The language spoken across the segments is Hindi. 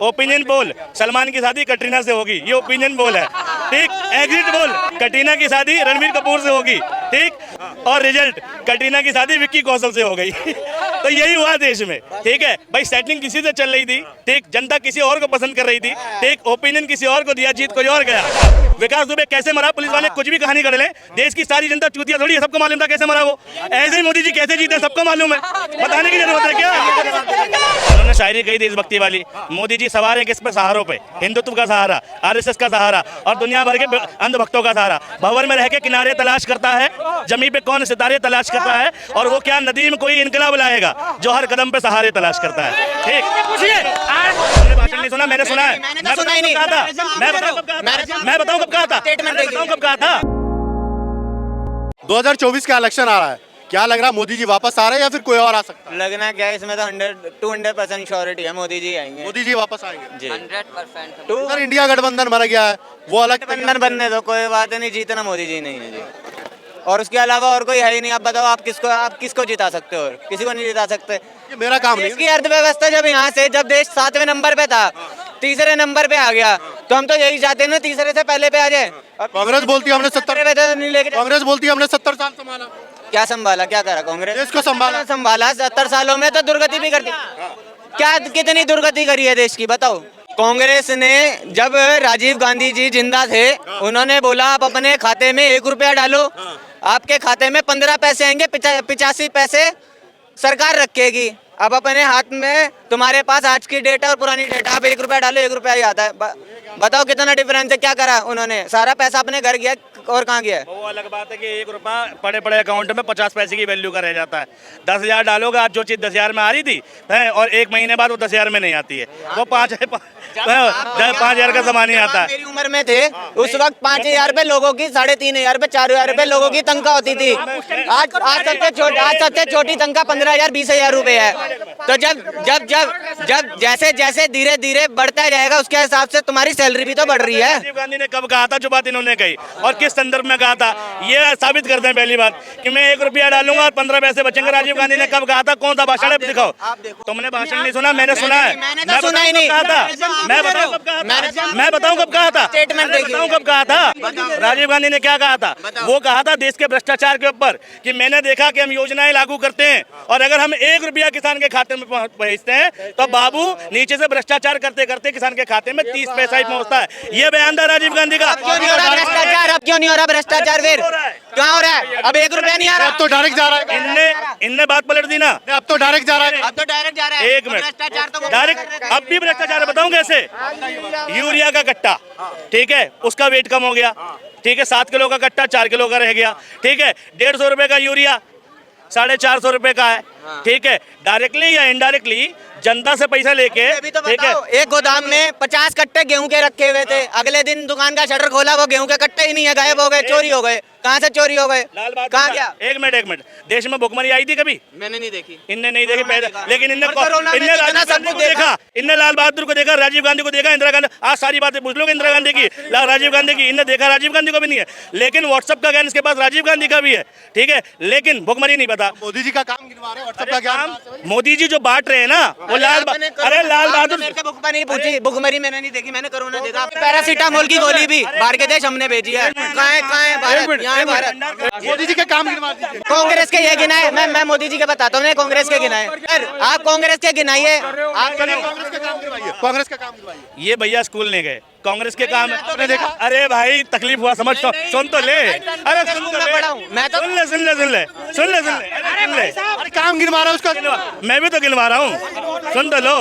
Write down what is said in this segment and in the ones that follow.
ओपिनियन पोल, सलमान की शादी कटरीना से होगी, ये ओपिनियन पोल है। ठीक, एग्जिट पोल, कटरीना की शादी रणवीर कपूर से होगी। ठीक, और रिजल्ट, कटरीना की शादी विक्की कौशल से हो गई। तो यही हुआ देश में। ठीक है भाई, सेटिंग किसी से चल रही थी। ठीक, जनता किसी और को पसंद कर रही थी। ठीक, ओपिनियन किसी और को दिया, जीत कोई और गया। विकास दुबे कैसे मरा, पुलिस वाले कुछ भी कहानी कर ले, देश की सारी जनता चूतिया थोड़ी है, सबको मालूम था कैसे मरा वो। ऐसे ही मोदी जी कैसे जीते सबको मालूम है, बताने की जरूरत है क्या? उन्होंने शायरी कही देशभक्ति वाली। मोदी जी सवार है किस पे? सहारों पे, हिंदुत्व का सहारा, आरएसएस का सहारा और दुनिया भर के अंधभक्तों का सहारा। भंवर में रह के किनारे तलाश करता है, जमीन पे कौन सितारे तलाश करता है, और वो क्या नदी में कोई इनकलाब लाएगा जो हर कदम पे सहारे तलाश करता है। ठीक, हमने भाषण नहीं सुना, मैंने सुना है। मैं बताऊं कब कहा था? मैं बताऊं कब कहा था? 2024 का इलेक्शन आ रहा है, क्या लग रहा है मोदी जी वापस आ रहे हैं या फिर कोई और आ सकता है? लगना क्या है, इसमें तो 200% श्योरिटी है, मोदी जी आएंगे। मोदी जी वापस आएंगे जी 100%। सर। इंडिया गठबंधन बन गया है, वो अलग गठबंधन बनने दो, कोई बात नहीं, जीतना मोदी जी नहीं है जी। और उसके अलावा और कोई है ही नहीं। आप बताओ, आप किसको जिता सकते हो? और किसी को नहीं जिता सकते। ये मेरा काम नहीं देश की अर्थव्यवस्था जब यहाँ से, जब देश 7वें नंबर पे था, तीसरे नंबर पे आ गया, तो हम तो यही चाहते हैं ना, तीसरे से पहले पे आ जाए। कांग्रेस बोलती है हमने 70 नहीं लेके, कांग्रेस बोलती है हमने 70 साल संभाला। क्या संभाला, क्या करा कांग्रेस? देश को संभाला 70 सालों में तो दुर्गति भी कर दी। क्या कितनी दुर्गति करी है देश की, बताओ। कांग्रेस ने, जब राजीव गांधी जी जिंदा थे, उन्होंने बोला आप अपने खाते में 1 रुपया डालो, आपके खाते में 15 पैसे आएंगे, 85 पैसे सरकार रखेगी। अब अपने हाथ में, तुम्हारे पास आज की डेट और पुरानी डेट, आप 1 रुपया डालो, 1 रुपया ही आता है। बताओ कितना डिफरेंस है। क्या करा उन्होंने? सारा पैसा अपने घर गया और कहाँ गया? वो अलग बात है कि 1 रुपया पड़े पड़े अकाउंट में 50 पैसे की वैल्यू का रह जाता है। 10,000 डालोगे, आज जो चीज़ 10,000 में आ रही थी है, और 1 महीने बाद वो 10,000 में नहीं आती है, वो 5,000 का सामान ही आता है। मेरी उम्र में थे उस वक्त 5,000 रुपए लोगों की, 3,500 रुपए, 4,000 रुपए लोगों की तनख्वाह होती थी। आज सबसे छोटी तनख्वाह 15,000 20,000 रुपए है। तो जब जैसे जैसे धीरे धीरे बढ़ता जाएगा, उसके हिसाब से तुम्हारी सैलरी भी तो बढ़ रही है। राजीव गांधी ने कब कहा था जो बात इन्होंने कही, और किस संदर्भ में कहा था, ये साबित करते हैं। पहली बात कि मैं 1 रुपया डालूंगा और 15 पैसे बचेंगे, राजीव गांधी ने कब कहा था? कौन सा भाषण है, दिखाओ। तुमने भाषण नहीं सुना, मैंने सुना है। मैंने सुना ही नहीं। कहा था, मैं बताऊं कब कहा था? मैं बताऊं कब कहा था? स्टेटमेंट बताऊं कब कहा था? राजीव गांधी ने क्या कहा था? वो कहा था देश के भ्रष्टाचार के ऊपर कि मैंने देखा कि हम योजनाएं लागू करते हैं, और अगर हम 1 रुपया किसान के खाते में भेजते हैं तो बाबू नीचे से भ्रष्टाचार करते करते किसान के खाते में 30 पैसा ही पहुंचता है। ये बयान था राजीव गांधी का। अब क्यों नहीं हो रहा भ्रष्टाचार? अब क्यों नहीं हो रहा भ्रष्टाचार? फिर क्या हो रहा है? अब 1 रुपया नहीं आ रहा। अब तो डायरेक्ट जा रहा है। इनने बात पलट दी ना। अब तो डायरेक्ट जा रहा है। अब तो डायरेक्ट जा रहा है। 1 मिनट, भ्रष्टाचार तो डायरेक्ट अब भी भ्रष्टाचार है। बताऊं कैसे? यूरिया का कट्टा, ठीक है, उसका वेट कम हो गया। ठीक है, 7 किलो का कट्टा 4 किलो का रह गया। ठीक है, 150 रुपए का यूरिया 450 रुपए का है। ठीक है, डायरेक्टली या इनडायरेक्टली जनता से पैसा लेके, ठीक है, एक गोदाम में 50 कट्टे गेहूं के रखे हुए थे, अगले दिन दुकान का शटर खोला, वो गेहूं के कट्टे ही नहीं है, गायब हो गए, चोरी हो गए। कहाँ से चोरी हो गए? कहाँ गया? एक मिनट, देश में भुखमरी आई थी कभी? मैंने नहीं देखी। इनने नहीं देखी पहले, लेकिन इनने लाल बहादुर को देखा, राजीव गांधी को देखा, इंदिरा गांधी। आज सारी बातें पूछ लो इंदिरा गांधी की, राजीव गांधी की। इनने देखा, राजीव गांधी को भी नहीं है, लेकिन व्हाट्सएप का ज्ञान इसके पास राजीव गांधी का भी है। ठीक है, लेकिन भुखमरी नहीं पता। मोदी जी का काम गिनवा रहे हैं, व्हाट्सएप का ज्ञान। मोदी जी जो बांट रहे हैं ना, वो लाल बहादुर। भुखमरी पूछी, भुखमरी मैंने नहीं देखी, मैंने कोरोना देखा। पैरासीटामोल की गोली भी बाहर के देश हमने भेजी है। कहाँ है भारत? यहाँ है भारत। मोदी जी के काम गिनवा दीजिए। कांग्रेस के ये गिनाए, मैं मोदी जी के बताता हूँ, कांग्रेस के गिनाए। आप कांग्रेस के गिनाइए, आप कांग्रेस का काम गिनवाइए, कांग्रेस का काम गिनवाइए। ये भैया स्कूल नहीं गए, कांग्रेस के काम है। देखा? अरे भाई तकलीफ हुआ, समझ तो, सुन तो ले। अरे सुन तो ले, मैं तो सुन ले। अरे काम गिनवा रहा है उसका। मैं भी तो गिनवा रहा हूँ, सुन तो लो।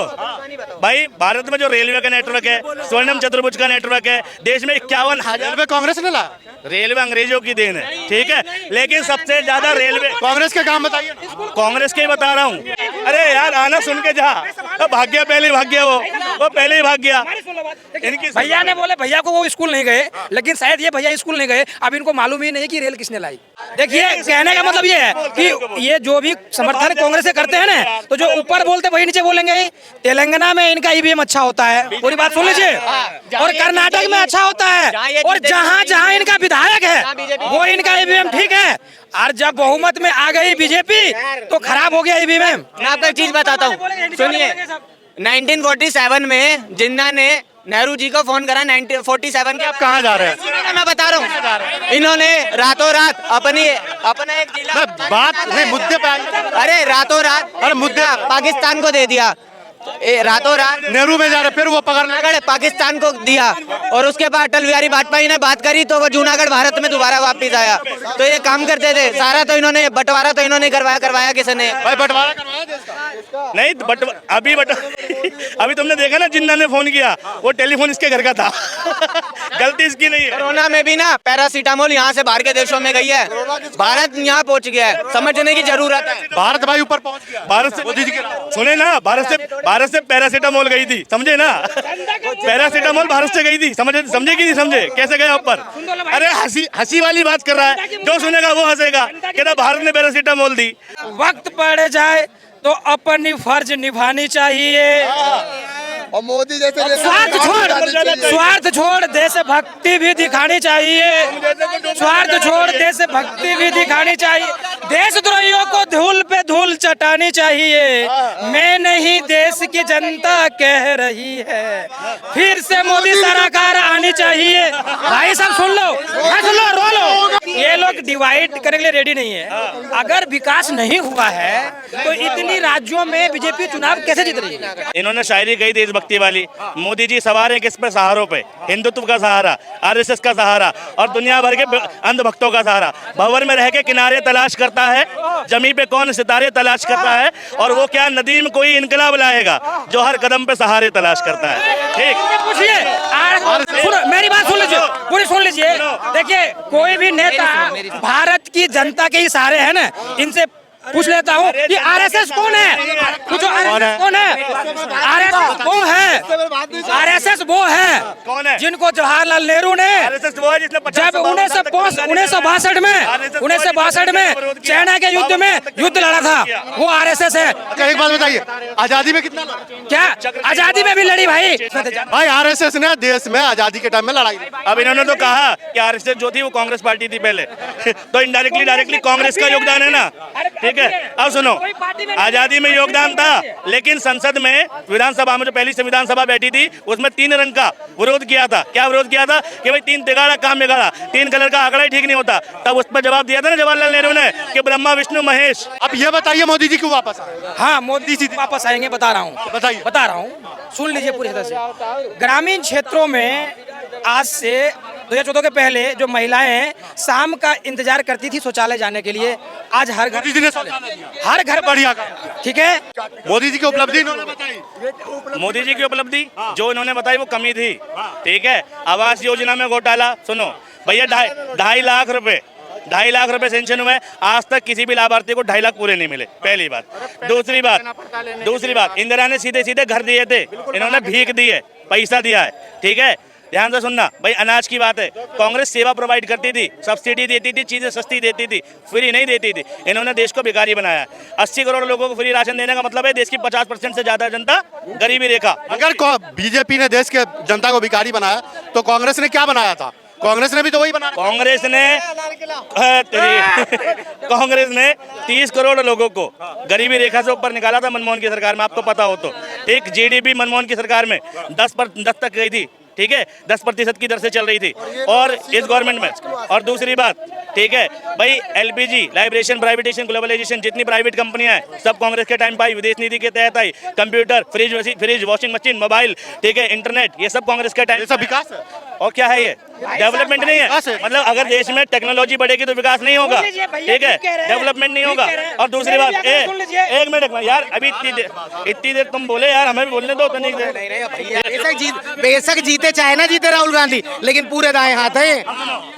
भाई भारत में जो रेलवे का नेटवर्क है, स्वर्णम चतुर्भुज का नेटवर्क है, देश में 51,000 रेलवे कांग्रेस ने ला। रेलवे अंग्रेजों की देन है। ठीक है, लेकिन सबसे ज्यादा रेलवे कांग्रेस के काम बताइए। कांग्रेस के ही बता रहा हूँ। अरे यार आना सुन के जा, भाग गया, पहले भाग गया, वो पहले ही भाग गया। इनकी भैया ने बोले, भैया को वो स्कूल नहीं गए, लेकिन शायद ये भैया स्कूल नहीं गए, अब इनको मालूम ही नहीं कि रेल किसने लाई। देखिए, कहने का मतलब ये है कि ये जो भी समर्थन कांग्रेस से करते हैं ना, तो जो ऊपर बोलते वही नीचे बोलेंगे। तेलंगाना में इनका ईवीएम अच्छा होता है, पूरी बात सुन लीजिए, और कर्नाटक में अच्छा होता है, और जहाँ जहाँ इनका विधायक है वो इनका ईवीएम ठीक है। और जब बहुमत में आ गई बीजेपी तो खराब हो गया ईवीएम। मैं आपको एक चीज बताता हूँ, सुनिए। 1947 में जिन्ना ने नेहरू जी को फोन करा 1947 के। आप कहाँ जा रहे हैं? मैं बता रहा हूँ, इन्होंने रातों रात अपना एक जिला, मैं बात नहीं, मुद्दे पे आइए। अरे रातों रात, अरे मुद्दे पाकिस्तान को दे दिया, रातों रात नेहरू में जा रहे, फिर वो पकड़ जूनागढ़ पाकिस्तान को दिया, और उसके बाद अटल बिहारी वाजपेयी ने बात करी तो वो जूनागढ़ भारत में दोबारा वापस आया। तो ये काम करते थे सारा, तो इन्होंने बंटवारा तो इन्होंने करवाया किसने? भाई बंटवारा करवाया देश का। नहीं अभी तुमने देखा ना, जिन्ना ने फोन किया, वो टेलीफोन इसके घर का था। गलती इसकी नहीं है। कोरोना में भी ना पैरासीटामोल यहाँ से बाहर के देशों में गई है, भारत यहाँ पहुँच गया है, समझने की जरूरत है। भारत भाई ऊपर पहुंच गया, भारत से मोदी जी के सुने ना, भारत से पैरासीटामोल गई थी, समझे ना? पैरासीटामोल भारत से गई थी, समझे कि नहीं समझे? कैसे गया ऊपर? अरे हंसी वाली बात कर रहा है, जो सुनेगा वो हंसेगा। कहता भारत ने पैरासीटामोल दी। वक्त पड़ जाए तो अपनी फर्ज निभानी चाहिए, और मोदी जैसे स्वार्थ छोड़ देशभक्ति भी दिखानी चाहिए, स्वार्थ छोड़ देशभक्ति भी दिखानी चाहिए, देशद्रोहियों को धूल पे धूल चटानी चाहिए। मैं नहीं, देश की जनता कह रही है, फिर से मोदी सरकार आनी चाहिए। भाई साहब सुन लो, हंस लो, रो लो। ये लोग डिवाइड करने के लिए रेडी नहीं है। अगर विकास नहीं हुआ है तो इतनी राज्यों में बीजेपी चुनाव कैसे जीत रही है? इन्होंने शायरी कही देशभक्ति वाली। मोदी जी सवार हैं किस पे? सहारों पे। हिंदुत्व का सहारा, आरएसएस का सहारा और दुनिया भर के अंधभक्तों का सहारा। भंवर में रह के किनारे तलाश करता है, जमी पे कौन सितारे तलाश करता है, और वो क्या नदीम कोई इनकलाब लाएगा जो हर कदम पे सहारे तलाश करता है। ठीक, पूछिए, सुनो मेरी बात सुन लीजिए, पूरी सुन लीजिए। देखिए, कोई भी नेता भारत की जनता के ही सहारे है ना, इनसे पूछ लेता हूँ कि आरएसएस कौन है? पूछो, आरएसएस कौन है? आरएसएस वो है, आरएसएस वो है कौन है? जिनको जवाहरलाल नेहरू ने आरएसएस वो है जिसने जब 1962 में चाइना के युद्ध में युद्ध लड़ा था, वो आरएसएस है। अच्छा एक बात बताइए, आजादी में कितना लड़ा? क्या आजादी में भी लड़ी भाई? भाई आरएसएस ने देश में आजादी के टाइम में लड़ाई लड़ी। अब इन्होंने तो कहा कि आरएसएस जो थी वो कांग्रेस पार्टी थी पहले। तो इनडायरेक्टली डायरेक्टली कांग्रेस का योगदान है ना। ठीक है, अब सुनो, आजादी में योगदान था, लेकिन संसद में विधानसभा में जो पहली संविधान सभा बैठी थी उसमें 3 रंग का विरोध किया था। क्या विरोध किया था? कि भाई 3 तिगाड़ा काम बिगाड़ा, 3 कलर का आंकड़ा ही ठीक नहीं होता। तब उस पर जवाब दिया था ना जवाहरलाल नेहरू ने कि ब्रह्मा विष्णु महेश। अब ये बताइए मोदी जी क्यों वापस आए? हाँ, मोदी जी वापस आएंगे, बता रहा हूँ, बताइए। बता रहा हूँ, सुन लीजिए पूरी तरह से। ग्रामीण क्षेत्रों में आज से 2014 के पहले जो महिलाएं शाम का इंतजार करती थी शौचालय जाने के लिए, आज हर घर, मोदी जी ने शौचालय दिया। हर घर बढ़िया। ठीक है, मोदी जी की उपलब्धि इन्होंने बताई। मोदी जी की उपलब्धि जो इन्होंने बताई वो कमी थी। ठीक है, आवास योजना में घोटाला। सुनो भैया, 2.5 लाख रुपए सेंक्शन हुए, आज तक किसी भी लाभार्थी को 2.5 लाख पूरे नहीं मिले। पहली बात। दूसरी बात, इंदिरा ने सीधे सीधे घर दिए थे, इन्होंने भीख दी है, पैसा दिया है। ठीक है, ध्यान से सुनना भाई, अनाज की बात है। कांग्रेस सेवा प्रोवाइड करती थी, सब्सिडी देती थी, चीजें सस्ती देती थी, फ्री नहीं देती थी। इन्होंने देश को भिखारी बनाया। 80 करोड़ लोगों को फ्री राशन देने का मतलब है देश की 50% से ज्यादा जनता गरीबी रेखा। अगर बीजेपी ने देश के जनता को भिखारी बनाया तो कांग्रेस ने क्या बनाया था? कांग्रेस ने भी तो वही बनाया। कांग्रेस ने 30 करोड़ लोगों को गरीबी रेखा से ऊपर निकाला था मनमोहन की सरकार में, आपको पता हो तो। एक जीडीपी मनमोहन की सरकार में 10 तक गई थी। ठीक है, 10% की दर से चल रही थी, और इस गवर्नमेंट में। और दूसरी बात, ठीक है भाई, एलपीजी, लाइब्रेशन, प्राइवेटेशन, ग्लोबलाइजेशन, जितनी प्राइवेट कंपनियां हैं सब कांग्रेस के टाइम पे आई, विदेश नीति के तहत आई। Computer, fridge, washing machine, mobile, ठीक है, इंटरनेट, ये सब कांग्रेस के टाइम। सब विकास है। और क्या है ये? डेवलपमेंट नहीं है। मतलब अगर देश में टेक्नोलॉजी बढ़ेगी तो विकास नहीं होगा। ठीक है, डेवलपमेंट नहीं होगा। और दूसरी बात, एक मिनट यार, अभी इतनी देर तुम बोले यार, हमें भी बोलने दो। तो नहीं, बेशक जीते चाहे ना जीते राहुल गांधी, लेकिन पूरे दाएं हाथ है।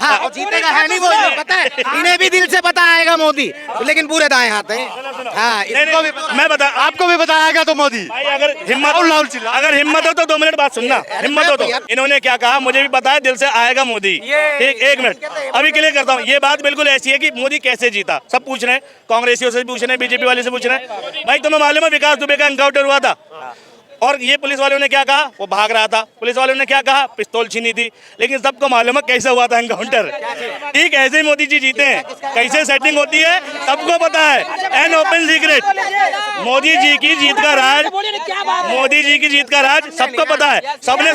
हाँ, जीतेगा है नहीं, वो पता है, इन्हें भी दिल से पता आएगा मोदी, लेकिन पूरे दाएं हाथ है। हाँ, मैं बता, आपको भी बताएगा तो मोदी। अगर हिम्मत हो तो 2 मिनट बात सुनना, हिम्मत हो तो। इन्होंने क्या कहा मुझे भी पता है, दिल से आएगा मोदी। ठीक, 1 मिनट अभी क्लियर करता हूँ। ये बात बिल्कुल ऐसी है कि मोदी कैसे जीता, सब पूछ रहे हैं, कांग्रेसियों से पूछ रहे हैं, बीजेपी वाले से पूछ रहे हैं। भाई तुम्हें मालूम है विकास दुबे का एनकाउंटर हुआ था, और ये पुलिस वालों ने क्या कहा, वो भाग रहा था, पुलिस वालों ने क्या कहा, पिस्तौल छीनी थी, लेकिन सबको मालूम है कैसे हुआ था एनकाउंटर। ठीक, ऐसे ही मोदी जी जीते हैं, कैसे सेटिंग होती है सबको पता है, an open secret. Modi ji की जीत का राज, मोदी जी की जीत का राज सबको पता है, सबने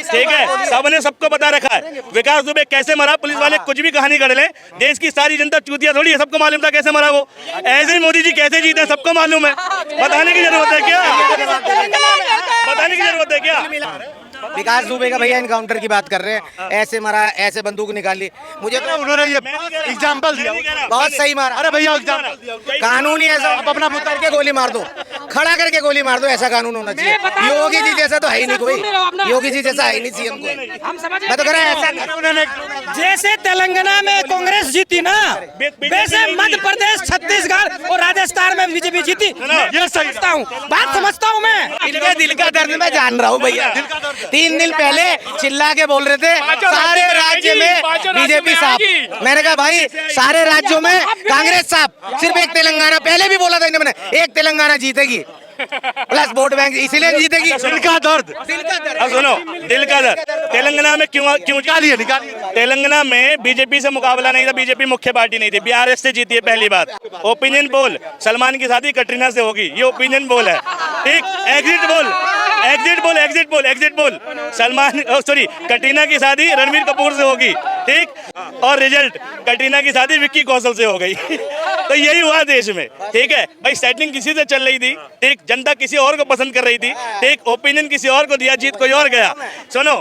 ठीक है, सबने सबको बता रखा है। विकास दुबे कैसे मरा, पुलिस वाले कुछ भी कहानी कर ले, देश की सारी जनता चूतिया थोड़ी है, सबको मालूम था कैसे मरा वो। ऐसे ही मोदी जी कैसे जीते सबको मालूम है, बताने की जरूरत है क्या, बताने की जरूरत है क्या। विकास दुबे का भैया एनकाउंटर की बात कर रहे हैं, ऐसे मरा, ऐसे बंदूक निकाली, मुझे तो उन्होंने ये एग्जाम्पल दिया, बहुत सही मारा। अरे भैया एग्जाम्पल कानून ही ऐसा, आप अपना उतर के गोली मार दो, खड़ा करके गोली मार दो, ऐसा कानून होना चाहिए। योगी जी जैसा तो है ही नहीं कोई, योगी जी जैसा है ही नहीं सीएम कोई। मैं तो कह रहा ऐसा, जैसे तेलंगाना में कांग्रेस जीती ना, वैसे मध्य प्रदेश, छत्तीसगढ़ और राजस्थान में बीजेपी जीती। ये समझता हूँ, बात समझता हूँ मैं। इनके दिल का दर्द मैं जान रहा हूँ भैया। 3 दिन पहले चिल्ला के बोल रहे थे सारे राज्य में बीजेपी साफ। मैंने कहा भाई सारे राज्यों में कांग्रेस साफ, सिर्फ एक तेलंगाना, पहले भी बोला था इन्होंने, एक तेलंगाना जीतेगी प्लस वोट बैंक इसीलिए जीतेगी। दिल का दर्द, अब सुनो, दिल का दर्द तेलंगाना में क्यों निकालिए। तेलंगाना में बीजेपी से मुकाबला नहीं था, बीजेपी मुख्य पार्टी नहीं थी, बीआरएस से जीती है पहली बात। ओपिनियन पोल, सलमान की शादी कटरीना से होगी, ये ओपिनियन पोल है। ठीक, exit poll, exit poll, exit poll, exit poll, Salman sorry Katrina की शादी रणबीर कपूर से होगी। ठीक, और रिजल्ट कटरीना की शादी विक्की कौशल से हो गई। तो यही हुआ देश में। ठीक है भाई, सेटिंग किसी से चल रही थी, ठीक, जनता किसी और को पसंद कर रही थी, ठीक, ओपिनियन किसी और को दिया, जीत कोई और गया। सुनो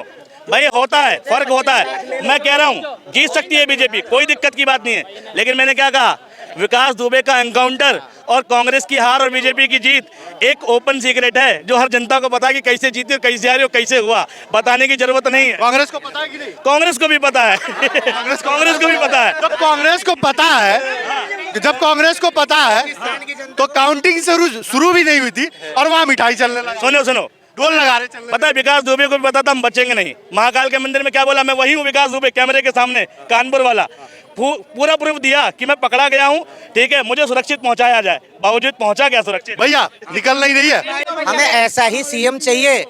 भाई, होता है, फर्क होता है। मैं कह रहा हूँ जीत सकती है बीजेपी, कोई दिक्कत की बात नहीं है, लेकिन मैंने क्या कहा, विकास दुबे का एनकाउंटर और कांग्रेस की हार और बीजेपी की जीत एक ओपन सीक्रेट है, जो हर जनता को पता है कि कैसे जीती और कैसे हारी और कैसे हुआ, बताने की जरूरत नहीं है। कांग्रेस को पता है कि नहीं? कांग्रेस को भी पता है, कांग्रेस को भी पता है। जब कांग्रेस को पता है, जब कांग्रेस को पता है तो काउंटिंग शुरू भी नहीं हुई थी और वहाँ मिठाई चलने लगी। सुनो सुनो, ढोल लगा रहे चलने। पता है विकास दुबे को भी पता था हम बचेंगे नहीं। महाकाल के मंदिर में क्या बोला, मैं वही हूँ विकास दुबे, कैमरे के सामने, कानपुर वाला, पूरा प्रूफ दिया कि मैं पकड़ा गया हूँ। ठीक है, मुझे सुरक्षित पहुँचाया जाए, बावजूद पहुँचा गया सुरक्षित। भैया निकल नहीं रही है। हमें ऐसा ही सीएम चाहिए,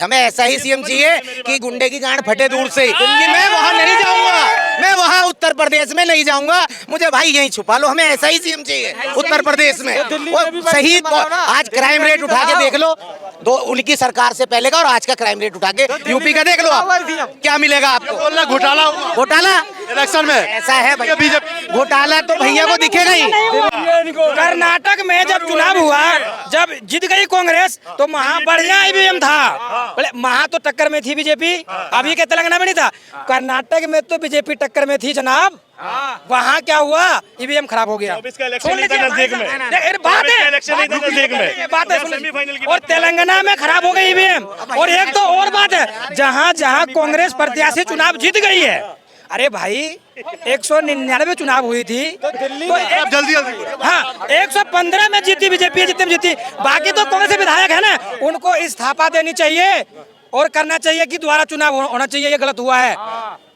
हमें ऐसा ही सीएम चाहिए कि गुंडे की गांड फटे दूर से। कि मैं वहां नहीं जाऊंगा, मैं वहां उत्तर प्रदेश में नहीं जाऊंगा, मुझे भाई यहीं छुपा लो। हमें ऐसा ही सीएम चाहिए उत्तर प्रदेश में। वो सही, आज क्राइम रेट उठा के देख लो, उनकी सरकार से पहले का और आज का क्राइम रेट उठा के यूपी का देख लो, आप क्या मिलेगा आपको। घोटाला, घोटाला इलेक्शन में ऐसा है भैया, घोटाला तो भैया को दिखेगा ही। कर्नाटक में जब चुनाव हुआ, जब जीत गई कांग्रेस, तो वहाँ बढ़िया ईवीएम था। वहाँ तो टक्कर में थी बीजेपी, अभी के तेलंगाना में नहीं था। कर्नाटक में तो बीजेपी टक्कर में थी जनाब। वहाँ क्या हुआ, ईवीएम खराब हो गया। और तेलंगाना में खराब हो गई ईवीएम। और एक तो और बात है, जहाँ जहाँ कांग्रेस प्रत्याशी चुनाव जीत गई है, अरे भाई 199 चुनाव हुई थी, तो जल्दी हाँ 115 में जीती बीजेपी, जितने में जीती। बाकी तो कांग्रेस के विधायक है ना, उनको इस्तीफा देनी चाहिए और करना चाहिए कि दोबारा चुनाव होना चाहिए। ये गलत हुआ है,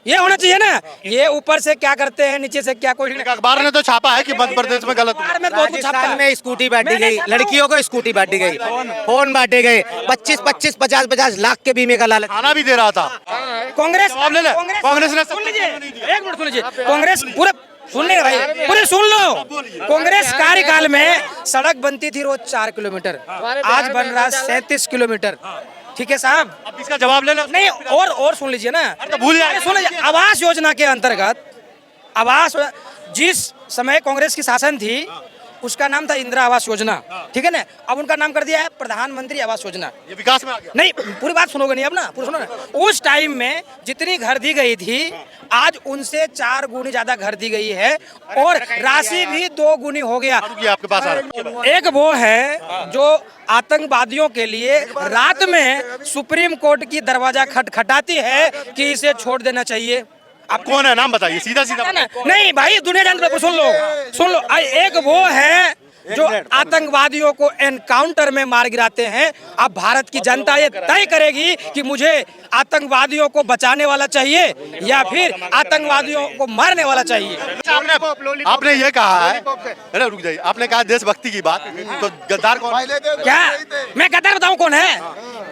ये होना चाहिए ना। ये ऊपर से क्या करते हैं, नीचे से क्या, कोई अखबार ने तो छापा है कि मध्य प्रदेश में गलत। राजस्थान में स्कूटी बांटी गई, लड़कियों को स्कूटी बांटी गई, फोन बांटे गए, 25-25, 50-50 लाख के बीमे का लालच। खाना भी दे रहा था कांग्रेस। कांग्रेस ने, सुन लीजिए, एक मिनट सुन लीजिए, कांग्रेस पूरे सुन ले भाई, पूरे सुन लो। कांग्रेस कार्यकाल में सड़क बनती थी रोज 4 किलोमीटर, आज बन रहा 37 किलोमीटर। ठीक है साहब, अब इसका जवाब ले लो। नहीं, और सुन लीजिए ना, तो भूल जाए। सुन लीजिए, आवास योजना के अंतर्गत, आवास जिस समय कांग्रेस की शासन थी उसका नाम था इंदिरा आवास योजना, ठीक है ना। अब उनका नाम कर दिया है प्रधानमंत्री आवास योजना। ये विकास में आ गया। नहीं, पूरी बात सुनोगे नहीं अब ना, पूरी सुनो ना। उस टाइम में जितनी घर दी गई थी, आज उनसे 4 गुनी ज्यादा घर दी गई है और राशि भी 2 गुनी हो गया। आपके पास आ रहा है। एक वो है जो आतंकवादियों के लिए रात में सुप्रीम कोर्ट की दरवाजा खटखटाती है कि इसे छोड़ देना चाहिए। आप कौन है, नाम बताइए, सीधा सीधा। नहीं भाई, दुनिया जानते, सुन लो। एक वो है जो आतंकवादियों को एनकाउंटर में मार गिराते हैं। अब भारत की जनता ये तय करेगी कि मुझे आतंकवादियों को बचाने वाला चाहिए या फिर आतंकवादियों को मारने वाला चाहिए। आपने ये कहा है, अरे रुक जाइए, आपने कहा देशभक्ति की बात, तो गद्दार कौन है? क्या मैं गद्दार बताऊं कौन है?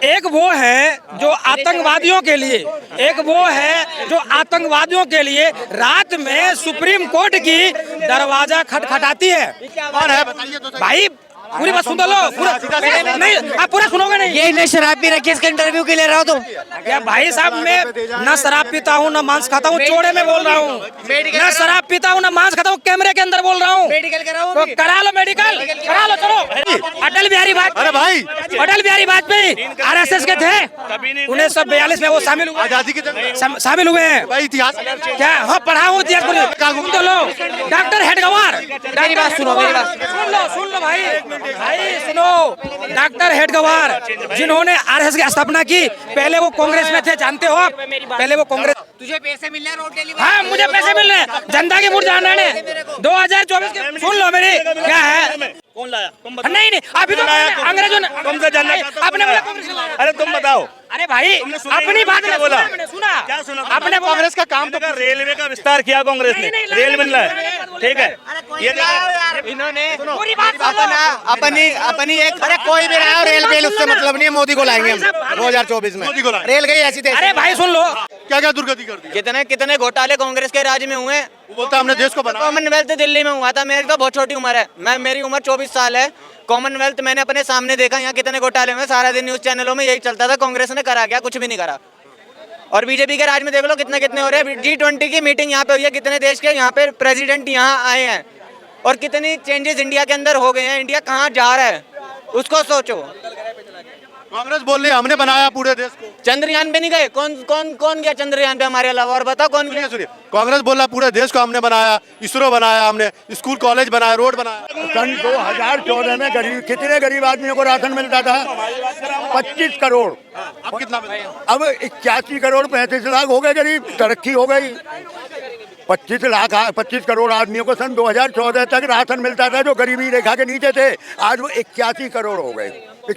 एक वो है जो आतंकवादियों के लिए, एक वो है जो आतंकवादियों के लिए रात में सुप्रीम कोर्ट की दरवाजा खटखटाती है। कौन है बताइए तो सही। भाई पूरी बात सुन तो लो, पूरा नहीं, आप पूरा सुनोगे नहीं। ये इन्हें शराब पी रखी, इसके इंटरव्यू के ले रहा हो तुम? क्या भाई साहब, मैं न शराब पीता हूँ, न मांस खाता हूँ, चौड़े में बोल रहा हूँ। न शराब पीता हूँ, न मांस खाता हूँ, कैमरे के अंदर बोल रहा हूँ। मेडिकल कराओ, तो करा लो मेडिकल, करा लो, चलो। अटल बिहारी वाजपेयी, अरे भाई, अटल बिहारी वाजपेयी आरएसएस के थे, 1942 में वो शामिल हुए, आजादी के जंग शामिल हुए हैं। भाई इतिहास क्या? हाँ पढ़ा हूँ इतिहास, सुन तो लो। डॉक्टर हेडगवार, मेरी बात सुनो, मेरी बात सुन लो भाई, भाई सुनो। डॉक्टर हेडगवार जिन्होंने आरएसएस की स्थापना की, पहले वो कांग्रेस में थे, जानते हो आप? पहले वो कांग्रेस। तुझे पैसे मिल रहे हैं रोड डेली? हाँ मुझे पैसे मिल रहे हैं, जनता की वोट जाना है 2024 के। सुन लो मेरी, क्या है? कौन लाया? तुम बताओ। नहीं नहीं, अभी तो अंग्रेजों ने तुमसे जानना चाहता हूं, आपने बोला कांग्रेस ने लाया। अरे तुम बताओ। अरे भाई अपनी बात क्या बोला? सुना, क्या सुना? आपने बोला कांग्रेस का काम तो रेलवे का विस्तार किया कांग्रेस ने, रेल मिल रहा है, ठीक है। ये इन्होंने पूरी बात सुनो। अपनी एक, अरे कोई भी रहा हो, रेल बेल उससे मतलब नहीं है, मोदी को लाएंगे हम 2024 में। मोदी को लाएंगे। रेल गई ऐसी तैसी। अरे भाई सुन लो, क्या क्या दुर्गति कर दी? कितने कितने घोटाले कांग्रेस के राज में हुए। वो बोलता है हमने देश को बनाया। कॉमनवेल्थ दिल्ली में हुआ था, मेरी तो बहुत छोटी उम्र है, मेरी उम्र 24 साल है। कॉमनवेल्थ मैंने अपने सामने देखा, यहाँ कितने घोटाले में, सारा दिन न्यूज चैनलों में यही चलता था, कांग्रेस ने करा क्या? कुछ भी नहीं करा। और बीजेपी के राज में देख लो कितने कितने हो रहे हैं। G20 की मीटिंग यहाँ पे हुई है, कितने देश के यहाँ पे प्रेसिडेंट यहाँ आए हैं, और कितनी चेंजेस इंडिया के अंदर हो गए हैं। इंडिया कहाँ जा रहा है उसको सोचो। कांग्रेस बोल रही है हमने बनाया पूरे देश को। चंद्रयान पे नहीं गए? कौन कौन कौन गया चंद्रयान पे हमारे अलावा? और बताओ कौन गया? सुनिए, कांग्रेस बोल रहा है पूरे देश को हमने बनाया, इसरो बनाया, हमने स्कूल कॉलेज बनाया, रोड बनाया। सन 2014 में गरीब, कितने गरीब आदमियों को राशन मिलता था? 25 करोड़। अब कितना मिलता है? अब 81 करोड़ 35 लाख हो गए गरीब, तरक्की हो गई। 25 करोड़ आदमियों को सन 2014 तक राशन मिलता था जो गरीबी रेखा के नीचे थे, आज वो 81 करोड़ हो गए।